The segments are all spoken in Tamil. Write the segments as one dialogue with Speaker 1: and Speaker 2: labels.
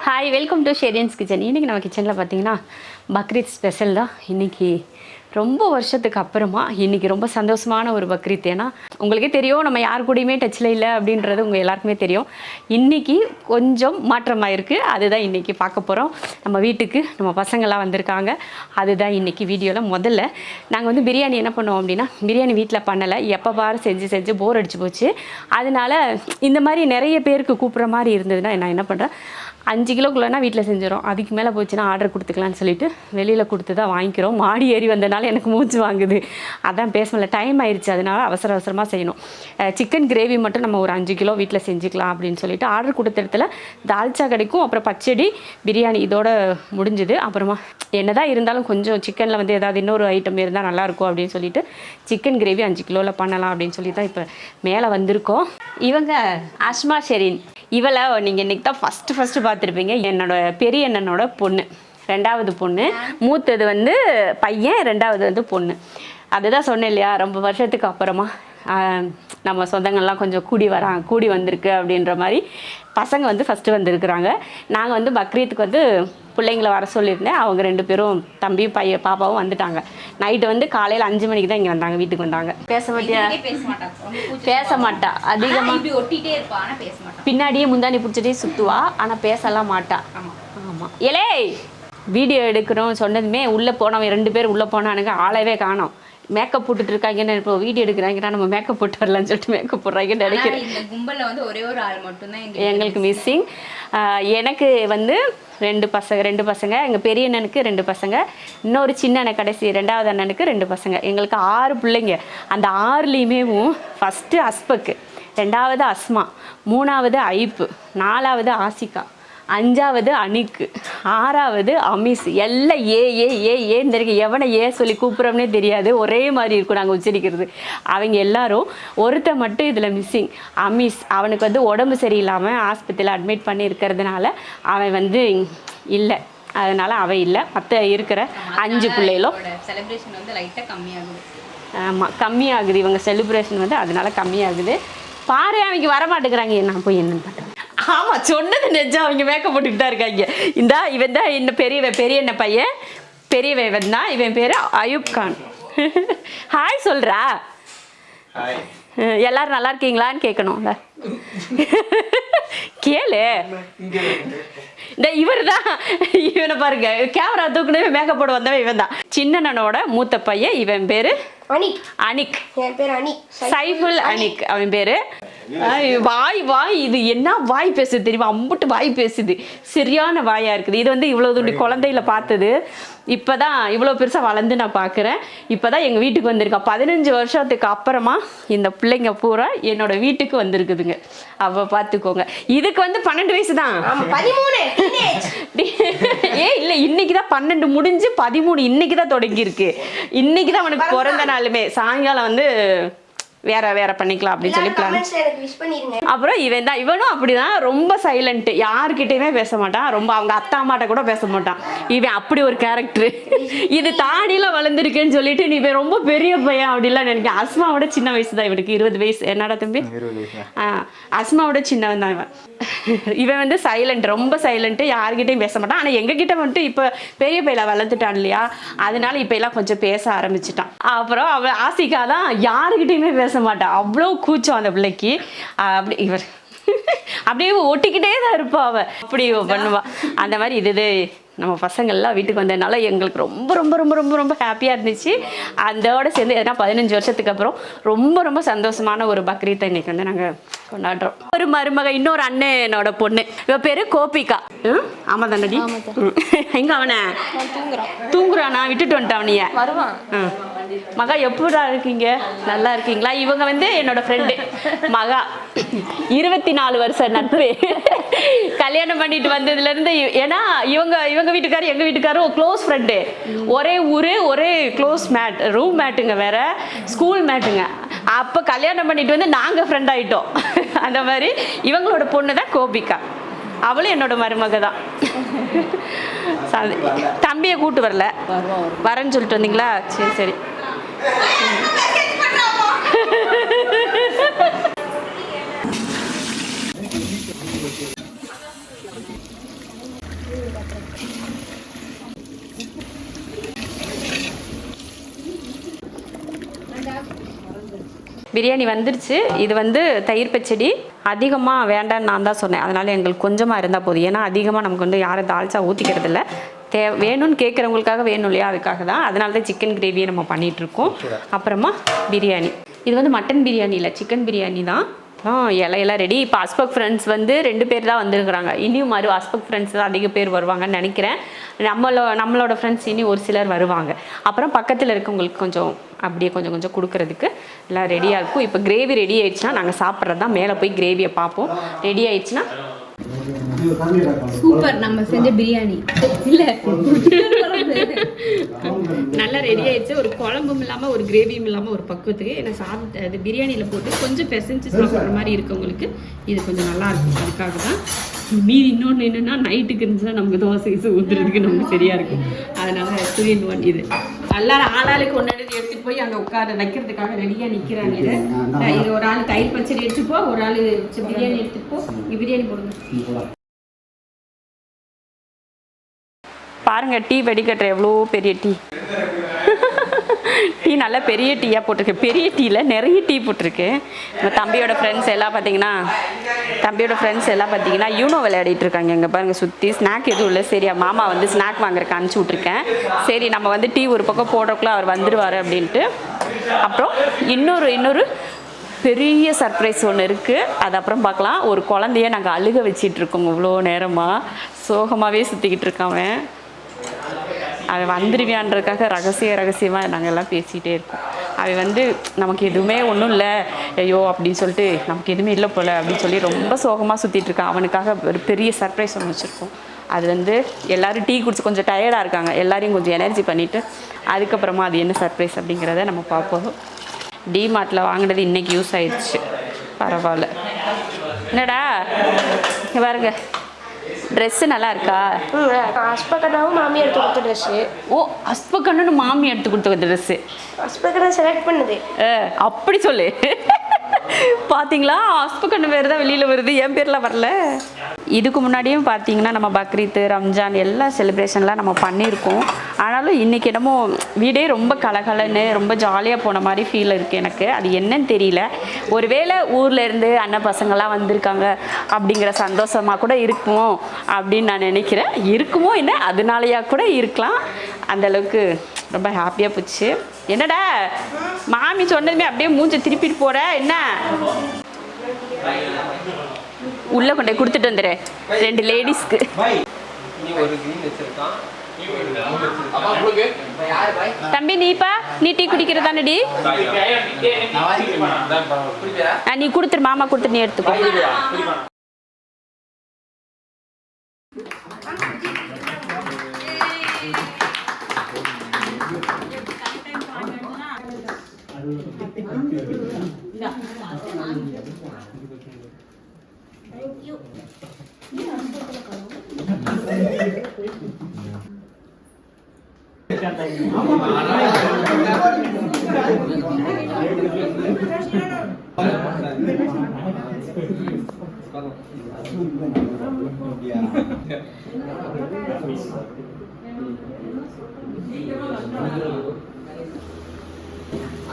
Speaker 1: Hi, welcome to Sherin's kitchen. இன்றைக்கி நம்ம கிச்சனில் பார்த்தீங்கன்னா பக்ரீத் ஸ்பெஷல் தான். இன்றைக்கி ரொம்ப வருஷத்துக்கு அப்புறமா இன்றைக்கி ரொம்ப சந்தோஷமான ஒரு பக்ரீத். ஏன்னா உங்களுக்கே தெரியும், நம்ம யார் கூடயுமே டச்சில் இல்லை அப்படின்றது உங்கள் எல்லாருக்குமே தெரியும். இன்றைக்கி கொஞ்சம் மாற்றமாக இருக்குது. அதுதான் இன்றைக்கி பார்க்க போகிறோம். நம்ம வீட்டுக்கு நம்ம பசங்கள்லாம் வந்திருக்காங்க. அதுதான் இன்றைக்கி வீடியோவில். முதல்ல நாங்கள் பிரியாணி என்ன பண்ணுவோம் அப்படின்னா, பிரியாணி வீட்டில் பண்ணலை, எப்போ பாரு செஞ்சு போர் அடிச்சு போச்சு. அதனால் இந்த மாதிரி நிறைய பேருக்கு கூப்பிட்ற மாதிரி இருந்ததுன்னா நான் என்ன பண்ணுறேன், 5 கிலோக்குள்ளனா வீட்டில் செஞ்சிடும். அதுக்கு மேலே போச்சுன்னா ஆர்டர் கொடுத்துக்கலான்னு சொல்லிட்டு வெளியில் கொடுத்து தான் வாங்கிக்கிறோம். மாடி ஏறி வந்தனால எனக்கு மூச்சு வாங்குது, அதான் பேச முடியல, டைம் ஆயிடுச்சு. அதனால் அவசரமாக செய்யணும். சிக்கன் கிரேவி மட்டும் நம்ம ஒரு 5 கிலோ வீட்டில் செஞ்சுக்கலாம் அப்படின்னு சொல்லிட்டு ஆர்டர் கொடுத்த இடத்துல தால்ச்சா கிடைக்கும், அப்புறம் பச்சடி, பிரியாணி இதோட முடிஞ்சுது. அப்புறமா என்னதான் இருந்தாலும் கொஞ்சம் சிக்கனில் ஏதாவது இன்னொரு ஐட்டம் இருந்தால் நல்லாயிருக்கும் அப்படின்னு சொல்லிட்டு சிக்கன் கிரேவி 5 கிலோவில் பண்ணலாம் அப்படின்னு சொல்லி தான் இப்போ மேலே வந்திருக்கோம். இவங்க அஸ்மா ஷெரின். இவளை நீங்கள் இன்றைக்கி தான் ஃபஸ்ட்டு பார்த்துருப்பீங்க. பெரிய அண்ணனோட பொண்ணு, 2வது பொண்ணு. மூத்தது பையன், 2வது பொண்ணு. அதுதான் சொன்னேன் இல்லையா, ரொம்ப வருஷத்துக்கு அப்புறமா நம்ம சொந்தங்கள்லாம் கொஞ்சம் கூடி வந்திருக்கு அப்படின்ற மாதிரி பசங்க ஃபஸ்ட்டு வந்திருக்கிறாங்க. நாங்கள் பக்ரீத்துக்கு பிள்ளைங்களை வர சொல்லியிருந்தேன். அவங்க 2 பேரும், தம்பியும் பாப்பாவும் வந்துட்டாங்க. நைட்டு காலையில் 5 மணிக்கு தான் இங்கே வந்தாங்க, வீட்டுக்கு வந்தாங்க. பேச மாட்டா அதிகமாக, பின்னாடியே முந்தானி பிடிச்சிட்டே சுற்றுவா, ஆனால் பேசலாம் மாட்டா. ஆமாம். ஏலே வீடியோ எடுக்கிறோம் சொன்னதுமே உள்ளே போனவன் 2 பேர் உள்ளே போனானுங்க, ஆளவே காணோம். மேக்கப் போட்டுட்டு இருக்காங்கன்னு இப்போ வீடியோ எடுக்கிறாங்கன்னா நம்ம மேக்கப் போட்டு வரலான்னு சொல்லிட்டு மேக்கப் போடுறாங்கன்னு நினைக்கிறேன்.
Speaker 2: இந்த கும்பலில் ஒரே ஒரு ஆள் மட்டும்தான்
Speaker 1: எங்களுக்கு மிஸ்ஸிங். எனக்கு 2 பசங்க, எங்கள் பெரிய அண்ணனுக்கு 2 பசங்க, இன்னொரு சின்ன அண்ணன் கடைசி 2வது அண்ணனுக்கு 2 பசங்க. எங்களுக்கு 6 பிள்ளைங்க. அந்த 6லேயுமே ஃபஸ்ட்டு அஸ்பக்கு, 2வது அஸ்மா, 3வது ஐப்பு, 4வது ஆசிகா, 5வது அனிக்கு, 6வது அமிஸ். எல்லாம் ஏன்னு தெரியும். எவனை சொல்லி கூப்பிட்றோம்னே தெரியாது, ஒரே மாதிரி இருக்கும் நாங்கள் உச்சரிக்கிறது. அவங்க எல்லாரும். ஒருத்தர் மட்டும் இதில் மிஸ்ஸிங், அமிஸ். அவனுக்கு உடம்பு சரியில்லாமல் ஆஸ்பத்திரியில் அட்மிட் பண்ணி இருக்கிறதுனால அவன் இல்லை. அதனால் அவன் இல்லை. மற்ற இருக்கிற 5 பிள்ளைகளும்
Speaker 2: செலிப்ரேஷன் லைட்டாக கம்மியாகுது.
Speaker 1: ஆமாம், கம்மியாகுது. இவங்க செலிப்ரேஷன் அதனால கம்மியாகுது. பாரு, அவங்க வரமாட்டேங்கிறாங்க. நான் போய் என்னன்னு பண்ணுறேன். ஆமாம், சொன்னது நெஞ்சம். அவங்க மேக்கப் போட்டுக்கிட்டு தான் இருக்காங்க. இவன் தான் இன்னும் பெரிய என்ன பையன், பெரியவன் தான். இவன் பேர் அயூப் கான். ஹாய் சொல்கிறா. எல்லாரும் நல்லா இருக்கீங்களான்னு கேட்கணும்ல. கேளு. இந்த இவர் தான், இவனை பாருங்க, கேமரா தூக்குனவே மேக்கப் போட வந்தவன் இவன் தான். சின்னனோட மூத்த பையன். இவன் பேரு அனிக். சைஃபுல் அனிக் அவன் பேரு. வாய் இது என்ன வாய் பேசுது தெரியுமா? அம்புட்டு வாய் பேசுது, சரியான வாயா இருக்குது. இது இவ்வளோ துண்டி குழந்தையில பார்த்தது. இப்போதான் இவ்வளோ பெருசாக வளர்ந்து நான் பார்க்குறேன். இப்போதான் எங்கள் வீட்டுக்கு வந்திருக்கா. 15 வருஷத்துக்கு அப்புறமா இந்த பிள்ளைங்க பூரா என்னோட வீட்டுக்கு வந்திருக்குதுங்க. அவ பார்த்துக்கோங்க. இதுக்கு 12 வயசு தான். 13 இல்லை, இன்னைக்கு தான் 12 முடிஞ்சு 13 இன்னைக்கு தான் தொடங்கியிருக்கு. இன்னைக்கு தான் அவனுக்கு பிறந்த நாளுமே. சாயங்காலம் வேற பண்ணிக்கலாம் அப்படின்னு சொல்லி பிளான். அப்புறம் இவனும் அப்படிதான், ரொம்ப சைலண்ட், யாருக்கிட்டையுமே பேச மாட்டான். ரொம்ப அவங்க அத்தா அம்மாட்ட கூட பேச மாட்டான். இவன் அப்படி ஒரு கேரக்டர். இது தாடியில வளர்ந்துருக்குன்னு சொல்லிட்டு நீ ரொம்ப பெரிய பையன் அப்படிலாம் நினைக்கிறேன். அஸ்மாவோட சின்ன வயசு தான் இவனுக்கு, 20 வயசு. என்னடா தம்பி? அஸ்மாவோட சின்னவன் தான் இவன். இவன் சைலண்ட், ரொம்ப சைலண்ட், யாருக்கிட்டையும் பேச மாட்டான். ஆனால் எங்ககிட்ட இப்போ பெரிய பையில வளர்த்துட்டான் இல்லையா, அதனால இப்போ எல்லாம் கொஞ்சம் பேச ஆரம்பிச்சுட்டான். அப்புறம் அவன் ஆசிகா தான், யாருக்கிட்டையுமே பேச மாட்டான். அவ்வளோ கூச்சம் அந்த பிள்ளைக்கு. அப்படி இவர் அப்படியே ஒட்டிக்கிட்டே தான் இருப்பா. அவள் அப்படி பண்ணுவா. அந்த மாதிரி இது நம்ம பசங்கள்லாம் வீட்டுக்கு வந்ததுனால எங்களுக்கு ரொம்ப ரொம்ப ரொம்ப ரொம்ப ரொம்ப ஹாப்பியாக இருந்துச்சு. அதோட சேர்ந்து எதனா 15 வருஷத்துக்கு அப்புறம் ரொம்ப சந்தோஷமான ஒரு பக்ரீத்தை இன்னைக்கு நாங்கள் கொண்டாடுறோம். ஒரு மருமக, இன்னொரு அண்ணனோட பொண்ணு. இவ பேரு கோபிகா. ஆமா தானடி? எங்க அவனை தூங்குறானா? விட்டுட்டு வந்துட்டான் அவனைய. மகா எப்படா இருக்கீங்க? நல்லா இருக்கீங்களா? இவங்க என்னோட ஃப்ரெண்டு மகா. 24 வருஷம் நட்பு. கல்யாணம் பண்ணிட்டு வந்ததுலேருந்து. ஏன்னா இவங்க வீட்டுக்காரு எங்கள் வீட்டுக்காரும் க்ளோஸ் ஃப்ரெண்டு. ஒரே ஊர், ஒரே க்ளோஸ் ரூம் மேட்டுங்க, வேற ஸ்கூல் மேட்டுங்க. அப்போ கல்யாணம் பண்ணிட்டு நாங்கள் ஃப்ரெண்ட் ஆகிட்டோம். அந்த மாதிரி இவங்களோட பொண்ணு தான் கோபிகா. அவளும் என்னோட மருமக தான். தம்பியை கூட்டு வரல, வரேன்னு சொல்லிட்டு வந்தீங்களா? சரி. பிரியாணி வந்துருச்சு. இது வந்து தயிர் பச்சடி அதிகமாக வேண்டான்னு நான் தான் சொன்னேன். அதனால் எங்களுக்கு கொஞ்சமாக இருந்தால் போதும். ஏன்னா அதிகமாக நமக்கு வந்து யாரும் தால்ச்சா ஊற்றிக்கிறது இல்லை. வேணும்னு கேட்குறவங்களுக்காக வேணும் இல்லையா, அதுக்காக தான். அதனால தான் சிக்கன் கிரேவியை நம்ம பண்ணிகிட்ருக்கோம். அப்புறமா பிரியாணி, இது வந்து மட்டன் பிரியாணி இல்லை, சிக்கன் பிரியாணி தான். இலையெல்லாம் ரெடி. இப்போ அஸ்பக் ஃப்ரெண்ட்ஸ் வந்து 2 பேர் தான் வந்திருக்கிறாங்க. இனியும் அஸ்பக் ஃப்ரெண்ட்ஸ் தான் அதிக பேர் வருவாங்கன்னு நினைக்கிறேன். நம்மளோட ஃப்ரெண்ட்ஸ் இனி ஒரு சிலர் வருவாங்க. அப்புறம் பக்கத்தில் இருக்கவங்களுக்கு கொஞ்சம் அப்படியே கொஞ்சம் கொடுக்கறதுக்கு எல்லாம் ரெடியாக இருக்கும். இப்போ கிரேவி ரெடி ஆயிடுச்சுன்னா நாங்கள் சாப்பிட்றது தான். மேலே போய் கிரேவியை பார்ப்போம். ரெடி ஆயிடுச்சுன்னா
Speaker 2: சூப்பர், நம்ம செஞ்ச பிரியாணி இல்ல
Speaker 1: நல்லா ரெடி ஆயிடுச்சு. ஒரு குழம்பும் இல்லாமல் ஒரு கிரேவியும் இல்லாமல் ஒரு பக்குவத்துக்கு ஏன்னா சாப்பிட்டு அது பிரியாணியில் போட்டு கொஞ்சம் பிசைஞ்சு சாப்பிட்ற மாதிரி இருக்கவங்களுக்கு இது கொஞ்சம் நல்லா இருக்கும். அதுக்காக தான். மீறி இன்னொன்று என்னென்னா நைட்டுக்கு இருந்துச்சுன்னா நமக்கு தோசை ஊற்றுறதுக்கு நமக்கு சரியாக இருக்கும். அதனால 2-in-1 இது. எல்லாரும் ஆளாளுக்கு ஒன்று எடுத்துகிட்டு போய் அங்கே உட்கார வைக்கிறதுக்காக ரெடியாக நிற்கிறாங்க. இது ஒரு ஆள் தயிர் பச்சடி எடுத்துப்போ, ஒரு ஆள் பிரியாணி எடுத்துகிட்டு போ. இங்கே பிரியாணி போடுங்க. பாருங்க, டீ வடிகட்டுற எவ்வளோ பெரிய டீ. டீ நல்லா பெரிய டீயாக போட்டிருக்கு. பெரிய டீயில் நிறைய டீ போட்டிருக்கு. நம்ம தம்பியோட ஃப்ரெண்ட்ஸ் எல்லாம் பார்த்தீங்கன்னா யூனோ விளையாடிட்டு இருக்காங்க. இங்கே பாருங்கள், சுற்றி ஸ்நாக் எதுவும் இல்லை. சரி, மாமா வந்து ஸ்நாக் வாங்குறக்கு அனுப்பிச்சி விட்ருக்கேன். சரி, நம்ம வந்து டீ ஒரு பக்கம் போடுறக்குள்ள அவர் வந்துடுவார் அப்படின்ட்டு. அப்புறம் இன்னொரு பெரிய சர்ப்ரைஸ் ஒன்று இருக்குது. அது அப்புறம் பார்க்கலாம். ஒரு குழந்தைய நாங்கள் அழுக வச்சிட்ருக்கோங்க. இவ்வளோ நேரமாக சோகமாகவே சுற்றிக்கிட்டு இருக்காங்க. அவன் வந்துடுவியான்றதுக்காக ரகசியமாக நாங்கள் எல்லாம் பேசிகிட்டே இருக்கோம். அவன் வந்து நமக்கு எதுவுமே ஒன்றும் இல்லை, ஐயோ அப்படின்னு சொல்லிட்டு நமக்கு எதுவுமே இல்லை போல் அப்படின்னு சொல்லி ரொம்ப சோகமாக சுற்றிட்டு இருக்கான். அவனுக்காக ஒரு பெரிய சர்ப்ரைஸ் ஒன்று வச்சுருக்கோம். அது வந்து எல்லோரும் டீ குடிச்சு கொஞ்சம் டயர்டாக இருக்காங்க. எல்லாரையும் கொஞ்சம் எனர்ஜி பண்ணிவிட்டு அதுக்கப்புறமா அது என்ன சர்ப்ரைஸ் அப்படிங்கிறத நம்ம பார்ப்போம். டிமார்ட்டில் வாங்கினது இன்றைக்கி யூஸ் ஆயிடுச்சு. பரவாயில்ல. என்னடா இங்கே பாருங்க, ட்ரெஸ்ஸு நல்லா இருக்கா?
Speaker 3: அஸ்பகண்ணாவும் மாமி எடுத்து கொடுத்த ட்ரெஸ்ஸு.
Speaker 1: ஓ, அஸ்பகண்ணனும் மாமி எடுத்து கொடுத்த ட்ரெஸ்ஸு.
Speaker 3: அஸ்பகண்ணா செலக்ட் பண்ணுது.
Speaker 1: அப்படி சொல்லு. பார்த்தீங்களா, அஸ்பகண்ணு பேர் தான் வெளியில் வருது, என் பேர்லாம் வரல. இதுக்கு முன்னாடியும் பார்த்தீங்கன்னா நம்ம பக்ரீத்து, ரம்ஜான் எல்லா செலிப்ரேஷன்லாம் நம்ம பண்ணியிருக்கோம். ஆனாலும் இன்றைக்கி என்னமோ வீடே ரொம்ப கலகலன்னு ரொம்ப ஜாலியாக போன மாதிரி ஃபீல் இருக்குது எனக்கு. அது என்னன்னு தெரியல. ஒருவேளை ஊர்லேருந்து அண்ணன் பசங்கள்லாம் வந்திருக்காங்க அப்படிங்கிற சந்தோஷமாக கூட இருக்குமோ அப்படின்னு நான் நினைக்கிறேன். இருக்குமோ என்ன, அதனாலயா கூட இருக்கலாம். அந்தளவுக்கு ரொம்ப ஹாப்பியாக போச்சு. என்னடா மாமி சொன்னதுமே அப்படியே மூஞ்சை திருப்பிட்டு போகிற என்ன? உள்ளே கொண்டு போய் கொடுத்துட்டு வந்துடு 2 லேடிஸ்க்கு. தம்பி, நீ டீ குடிக்கிறதானடி? நீ கொடுத்துரு, மாமா கொடுத்துட்டு நீ எடுத்துக்கோ.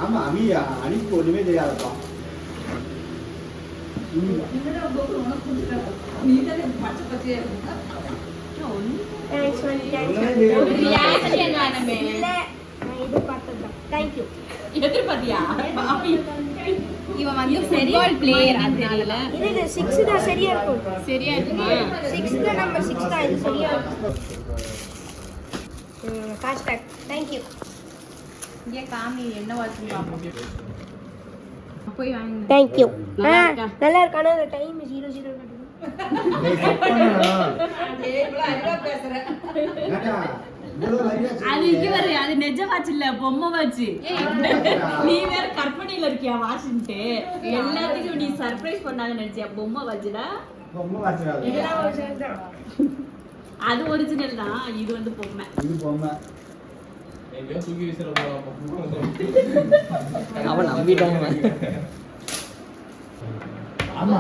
Speaker 4: ஆமா, அமியா அனிக்கு ஒண்ணுமே தெரியாதுப்பா.
Speaker 2: இவன் வந்து ஃபுட்பால் பிளேயர், அதனால
Speaker 3: இது 6 தான் சரியா இருக்கும்.
Speaker 2: சரியா இருக்குமா?
Speaker 3: 6 தான், நம்பர் 6 தான், இது சரியா இருக்கும். Hashtag thank you.
Speaker 2: இங்கே காமி என்ன வாட்சி பார்ப்போம். போய் வாங்க.
Speaker 3: Thank you. நல்லா இருக்கு. ஆனா அந்த டைம் 00 காட்டுது.
Speaker 1: அது இங்க வர, அது நெஜ வாட்ச் இல்ல, பொம்மை வாட்ச். நீ வேற கற்பனையில இருக்கியா வாட்ச்ன்ட்டு? எல்லாத்தையும் நீ சர்ப்ரைஸ் பண்ணாங்க நினைச்சியா? பொம்மை வாட்ச்டா.
Speaker 4: பொம்மை வாட்ச்டா.
Speaker 3: இதெல்லாம் ஒரிஜினல் தான்.
Speaker 1: அது ஒரிஜினல் தான், இது வந்து பொம்மை.
Speaker 4: இது பொம்மை.
Speaker 5: அவன் நம்பிட்டாங்க.
Speaker 4: ஆமா.